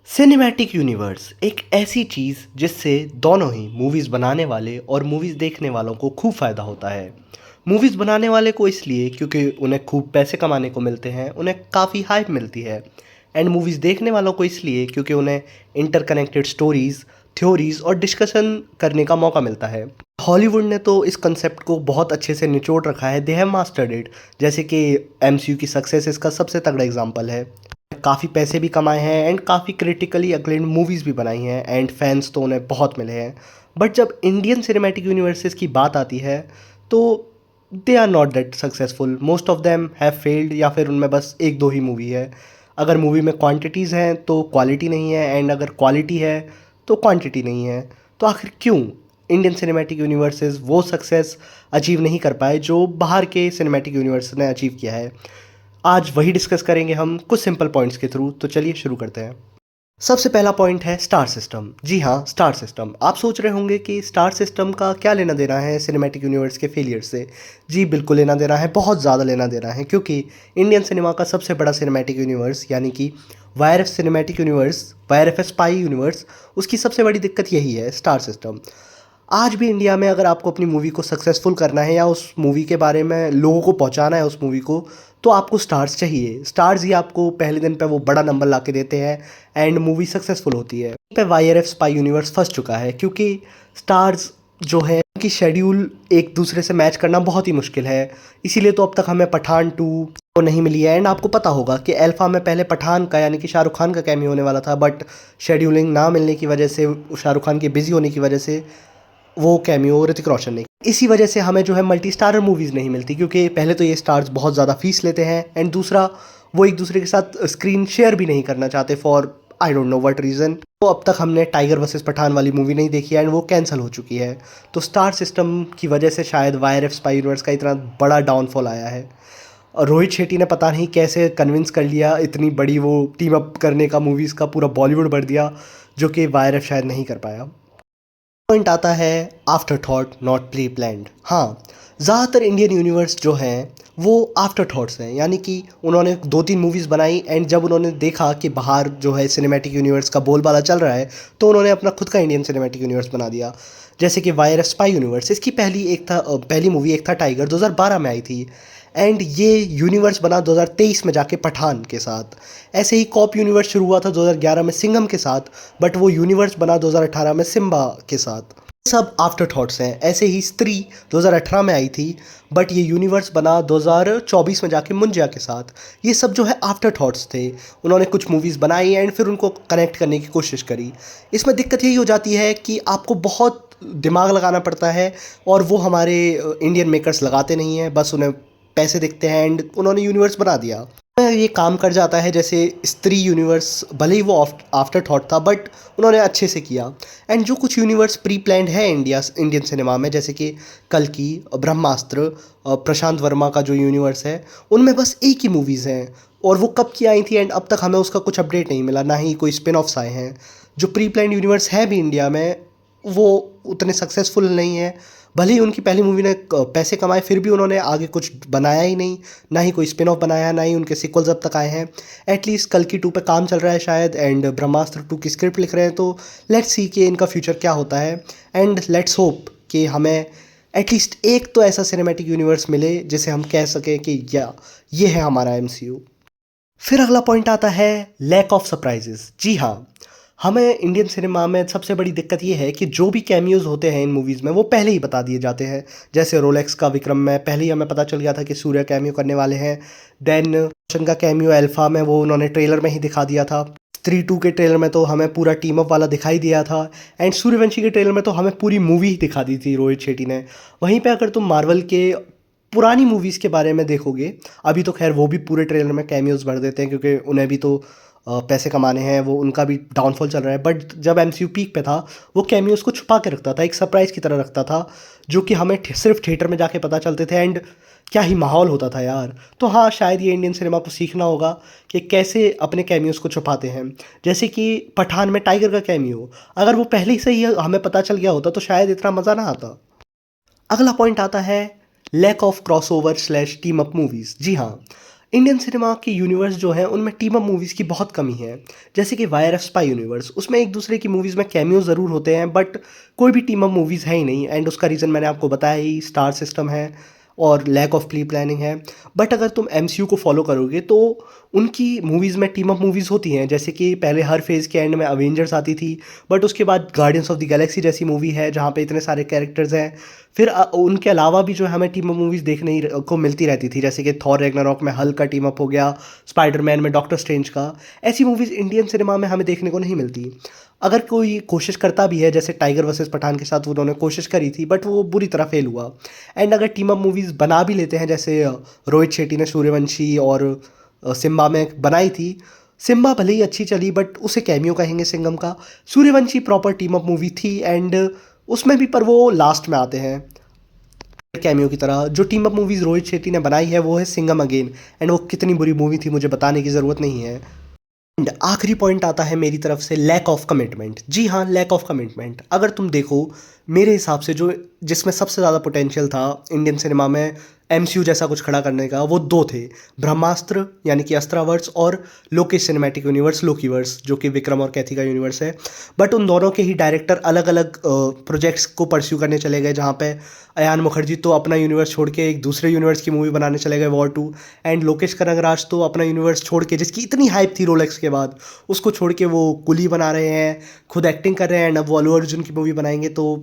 Cinematic universe एक ऐसी चीज़ जिससे दोनों ही मूवीज़ बनाने वाले और मूवीज़ देखने वालों को खूब फ़ायदा होता है। मूवीज़ बनाने वाले को इसलिए क्योंकि उन्हें खूब पैसे कमाने को मिलते हैं, उन्हें काफ़ी हाइप मिलती है। एंड मूवीज़ देखने वालों को इसलिए क्योंकि उन्हें इंटरकनेक्टेड स्टोरीज़, थ्योरीज़ और डिस्कशन करने का मौका मिलता है। हॉलीवुड ने तो इस कंसेप्ट को बहुत अच्छे से निचोड़ रखा है, दे हैव मास्टर्ड इट। जैसे कि एमसीयू की सक्सेस इसका सबसे तगड़ा एग्जांपल है। काफ़ी पैसे भी कमाए हैं एंड काफ़ी क्रिटिकली अक्लेम्ड मूवीज़ भी बनाई हैं एंड फैंस तो उन्हें बहुत मिले हैं। बट जब इंडियन सिनेमैटिक यूनिवर्सेस की बात आती है तो they are not that successful. Most of them have failed या फिर उनमें बस एक दो ही मूवी है। अगर मूवी में क्वांटिटीज़ हैं तो क्वालिटी नहीं है, एंड अगर क्वालिटी है तो क्वांटिटी नहीं है। तो आखिर क्यों इंडियन सिनेमैटिक यूनिवर्सेस वो सक्सेस अचीव नहीं कर पाए जो बाहर के सिनेमैटिक यूनिवर्स ने अचीव किया है? आज वही डिस्कस करेंगे हम कुछ सिंपल पॉइंट्स के थ्रू। तो चलिए शुरू करते हैं। सबसे पहला पॉइंट है स्टार सिस्टम। जी हाँ, स्टार सिस्टम। आप सोच रहे होंगे कि स्टार सिस्टम का क्या लेना देना है सिनेमैटिक यूनिवर्स के फेलियर से। जी बिल्कुल लेना देना है, बहुत ज़्यादा लेना देना है, क्योंकि इंडियन सिनेमा का सबसे बड़ा सिनेमैटिक यूनिवर्स यानी कि YRF cinematic universe, YRF spy universe, उसकी सबसे बड़ी दिक्कत यही है, स्टार सिस्टम। आज भी इंडिया में अगर आपको अपनी मूवी को सक्सेसफुल करना है या उस मूवी के बारे में लोगों को पहुंचाना है उस मूवी को, तो आपको स्टार्स चाहिए। स्टार्स ही आपको पहले दिन पे वो बड़ा नंबर ला के देते हैं एंड मूवी सक्सेसफुल होती है। पे वाईआरएफ स्पाई यूनिवर्स फंस चुका है क्योंकि स्टार्स जो है उनकी शेड्यूल एक दूसरे से मैच करना बहुत ही मुश्किल है। इसीलिए तो अब तक हमें पठान 2 को नहीं मिली है। एंड आपको पता होगा कि अल्फा में पहले पठान का यानी कि शाहरुख खान का कैमियो होने वाला था, बट शेड्यूलिंग ना मिलने की वजह से, शाहरुख खान के बिजी होने की वजह से वो कैमियो ऋतिक रोशन ने। इसी वजह से हमें जो है मल्टी स्टारर मूवीज़ नहीं मिलती, क्योंकि पहले तो ये स्टार्स बहुत ज़्यादा फीस लेते हैं एंड दूसरा वो एक दूसरे के साथ स्क्रीन शेयर भी नहीं करना चाहते for I don't know what reason. तो अब तक हमने टाइगर वर्सेस पठान वाली मूवी नहीं देखी है एंड वो कैंसिल हो चुकी है। तो स्टार सिस्टम की वजह से शायद वाईआरएफ स्पाई यूनिवर्स का इतना बड़ा डाउनफॉल आया है। और रोहित शेट्टी ने पता नहीं कैसे कन्विंस कर लिया इतनी बड़ी वो टीम अप करने का, मूवीज़ का पूरा बॉलीवुड भर दिया, जो कि वाईआरएफ शायद नहीं कर पाया। पॉइंट आता है after thought not pre planned. हाँ, ज़्यादातर इंडियन यूनिवर्स जो हैं वो आफ्टर थॉट्स हैं, यानी कि उन्होंने 2-3 मूवीज़ बनाई एंड जब उन्होंने देखा कि बाहर जो है सिनेमैटिक यूनिवर्स का बोलबाला चल रहा है तो उन्होंने अपना खुद का इंडियन सिनेमैटिक यूनिवर्स बना दिया। जैसे कि वाईआरएफ स्पाई यूनिवर्स, इसकी पहली मूवी एक था टाइगर, 2012 में आई थी एंड ये यूनिवर्स बना 2023 में जाके पठान के साथ। ऐसे ही कॉप यूनिवर्स शुरू हुआ था 2011 में सिंघम के साथ, बट वो यूनिवर्स बना 2018 में सिम्बा के साथ। सब आफ्टर थॉट्स हैं। ऐसे ही स्त्री 2018 में आई थी, बट ये यूनिवर्स बना 2024 में जाके मुंजिया के साथ। ये सब जो है आफ्टर थॉट्स थे। उन्होंने कुछ मूवीज़ बनाई एंड फिर उनको कनेक्ट करने की कोशिश करी। इसमें दिक्कत यही हो जाती है कि आपको बहुत दिमाग लगाना पड़ता है और वो हमारे इंडियन मेकर्स लगाते नहीं हैं, बस उन्हें पैसे दिखते हैं एंड उन्होंने यूनिवर्स बना दिया। ये काम कर जाता है जैसे स्त्री यूनिवर्स, भले ही वो आफ्टर थॉट था बट उन्होंने अच्छे से किया। एंड जो कुछ यूनिवर्स प्री प्लान्ड है इंडियन सिनेमा में, जैसे कि कल्कि, ब्रह्मास्त्र, प्रशांत वर्मा का जो यूनिवर्स है, उनमें बस एक ही मूवीज़ हैं और वो कब की आई थी एंड अब तक हमें उसका कुछ अपडेट नहीं मिला, ना ही कोई स्पिन ऑफ्स आए हैं। जो प्री प्लान्ड यूनिवर्स है भी इंडिया में वो उतने सक्सेसफुल नहीं है। भले ही उनकी पहली मूवी ने पैसे कमाए, फिर भी उन्होंने आगे कुछ बनाया ही नहीं, ना ही कोई स्पिन ऑफ बनाया, ना ही उनके सीक्वल्स अब तक आए हैं। एटलीस्ट कल्कि 2 पे काम चल रहा है शायद एंड ब्रह्मास्त्र 2 की स्क्रिप्ट लिख रहे हैं, तो लेट्स सी कि इनका फ्यूचर क्या होता है एंड लेट्स होप कि हमें एटलीस्ट एक तो ऐसा सिनेमैटिक यूनिवर्स मिले जिसे हम कह सकें कि या ये है हमारा एमसीयू। फिर अगला पॉइंट आता है लैक ऑफ सरप्राइजेस। जी हाँ, हमें इंडियन सिनेमा में सबसे बड़ी दिक्कत ये है कि जो भी कैमियोज़ होते हैं इन मूवीज़ में वो पहले ही बता दिए जाते हैं। जैसे रोलेक्स का विक्रम में पहले ही हमें पता चल गया था कि सूर्य कैमियो करने वाले हैं। देन रोशन का कैमियो अल्फा में वो उन्होंने ट्रेलर में ही दिखा दिया था। स्त्री 2 के ट्रेलर में तो हमें पूरा टीम अप वाला दिखाई दिया था एंड सूर्यवंशी के ट्रेलर में तो हमें पूरी मूवी ही दिखा दी थी रोहित शेट्टी ने। वहीं पे अगर तुम मार्वल के पुरानी मूवीज़ के बारे में देखोगे, अभी तो खैर वो भी पूरे ट्रेलर में कैमियोज़ भर देते हैं क्योंकि उन्हें भी तो पैसे कमाने हैं, वो उनका भी डाउनफॉल चल रहा है। बट जब एमसीयू पीक पे था वो कैमियोज़ को छुपा के रखता था, एक सरप्राइज़ की तरह रखता था, जो कि हमें सिर्फ थिएटर में जाके पता चलते थे एंड क्या ही माहौल होता था यार। तो हाँ, शायद ये इंडियन सिनेमा को सीखना होगा कि कैसे अपने कैमियोज़ को छुपाते हैं। जैसे कि पठान में टाइगर का कैमियो, अगर वो पहले ही से ही हमें पता चल गया होता तो शायद इतना मज़ा ना आता। अगला पॉइंट आता है lack of crossover slash team up movies. जी हाँ, इंडियन सिनेमा के यूनिवर्स जो हैं उनमें टीम अप मूवीज़ की बहुत कमी है। जैसे कि वायर ऑफ स्पाई यूनिवर्स, उसमें एक दूसरे की मूवीज़ में कैमियो ज़रूर होते हैं बट कोई भी टीम अप मूवीज़ है ही नहीं, एंड उसका रीज़न मैंने आपको बताया ही, स्टार सिस्टम है और लैक ऑफ प्री प्लानिंग है। बट अगर तुम एमसीयू को फॉलो करोगे तो उनकी मूवीज़ में टीम अप मूवीज़ होती हैं, जैसे कि पहले हर फेज़ के एंड में अवेंजर्स आती थी, बट उसके बाद गार्डियंस ऑफ द गैलेक्सी जैसी मूवी है जहाँ पे इतने सारे कैरेक्टर्स हैं। फिर उनके अलावा भी जो है हमें टीम अप मूवीज़ देखने को मिलती रहती थी, जैसे कि थॉर रैग्नारॉक में हल्क का टीम अप हो गया, स्पाइडरमैन में डॉक्टर स्ट्रेंज का। ऐसी मूवीज़ इंडियन सिनेमा में हमें देखने को नहीं मिलती। अगर कोई कोशिश करता भी है, जैसे टाइगर वर्सेस पठान के साथ उन्होंने कोशिश करी थी बट वो बुरी तरह फेल हुआ। एंड अगर टीम अप मूवीज़ बना भी लेते हैं, जैसे रोहित शेट्टी ने सूर्यवंशी और सिम्बा में बनाई थी। सिम्बा भले ही अच्छी चली बट उसे कैमियो कहेंगे सिंघम का। Suryavanshi proper team up movie थी एंड उसमें भी पर वो लास्ट में आते हैं कैमियो की तरह। जो team up movies Rohit Shetty ने बनाई है वो है सिंघम अगेन, एंड वो कितनी बुरी मूवी थी मुझे बताने की ज़रूरत नहीं है। एंड आखिरी पॉइंट आता है मेरी तरफ से, लैक ऑफ कमिटमेंट। जी हाँ, लैक ऑफ कमिटमेंट। अगर तुम देखो, मेरे हिसाब से जो जिसमें सबसे ज़्यादा पोटेंशियल था इंडियन सिनेमा में एमसीयू जैसा कुछ खड़ा करने का, वो दो थे, ब्रह्मास्त्र यानी कि अस्त्रावर्स और लोकेश सिनेमैटिक यूनिवर्स लोकीवर्स, जो कि विक्रम और कैथी का यूनिवर्स है। बट उन दोनों के ही डायरेक्टर अलग अलग प्रोजेक्ट्स को परस्यू करने चले गए, जहाँ पे अयान मुखर्जी तो अपना यूनिवर्स छोड़ के एक दूसरे यूनिवर्स की मूवी बनाने चले गए, वॉर 2। एंड लोकेश कनगराज तो अपना यूनिवर्स छोड़ के, जिसकी इतनी हाइप थी रोलेक्स के बाद, उसको छोड़ के वो कुली बना रहे हैं, खुद एक्टिंग कर रहे हैं, एंड अब वो अल्लू अर्जुन की मूवी बनाएंगे। तो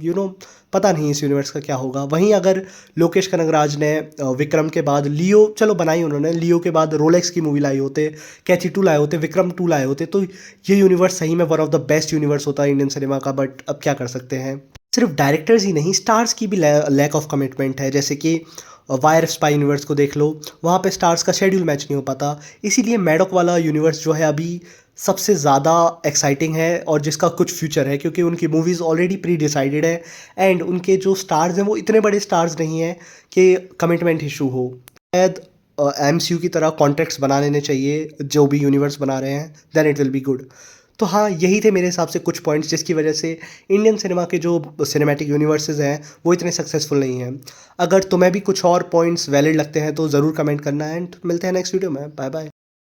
पता नहीं इस यूनिवर्स का क्या होगा। वहीं अगर लोकेश कनगराज ने विक्रम के बाद लियो चलो बनाई उन्होंने, लियो के बाद रोलेक्स की मूवी लाई होते, कैथी 2 लाए होते, विक्रम 2 लाए होते, तो ये यूनिवर्स सही में one of the best universe होता है इंडियन सिनेमा का। बट अब क्या कर सकते हैं। सिर्फ डायरेक्टर्स ही नहीं, स्टार्स की भी लैक ऑफ कमिटमेंट है। जैसे कि वायर स्पाई यूनिवर्स को देख लो, वहाँ पे स्टार्स का शेड्यूल मैच नहीं हो पाता। इसीलिए मैडॉक वाला यूनिवर्स जो है अभी सबसे ज़्यादा एक्साइटिंग है और जिसका कुछ फ्यूचर है, क्योंकि उनकी मूवीज़ ऑलरेडी प्री डिसाइडेड है एंड उनके जो स्टार्स हैं वो इतने बड़े स्टार्स नहीं हैं कि कमिटमेंट इशू हो। शायद एमसीयू की तरह कॉन्ट्रैक्ट्स बना लेने चाहिए जो भी यूनिवर्स बना रहे हैं, then it will be good. तो हाँ, यही थे मेरे हिसाब से कुछ पॉइंट्स जिसकी वजह से इंडियन सिनेमा के जो सिनेमैटिक यूनिवर्सेस हैं वो इतने सक्सेसफुल नहीं हैं। अगर तुम्हें भी कुछ और पॉइंट्स वैलिड लगते हैं तो ज़रूर कमेंट करना, एंड मिलते हैं नेक्स्ट वीडियो में। Bye bye.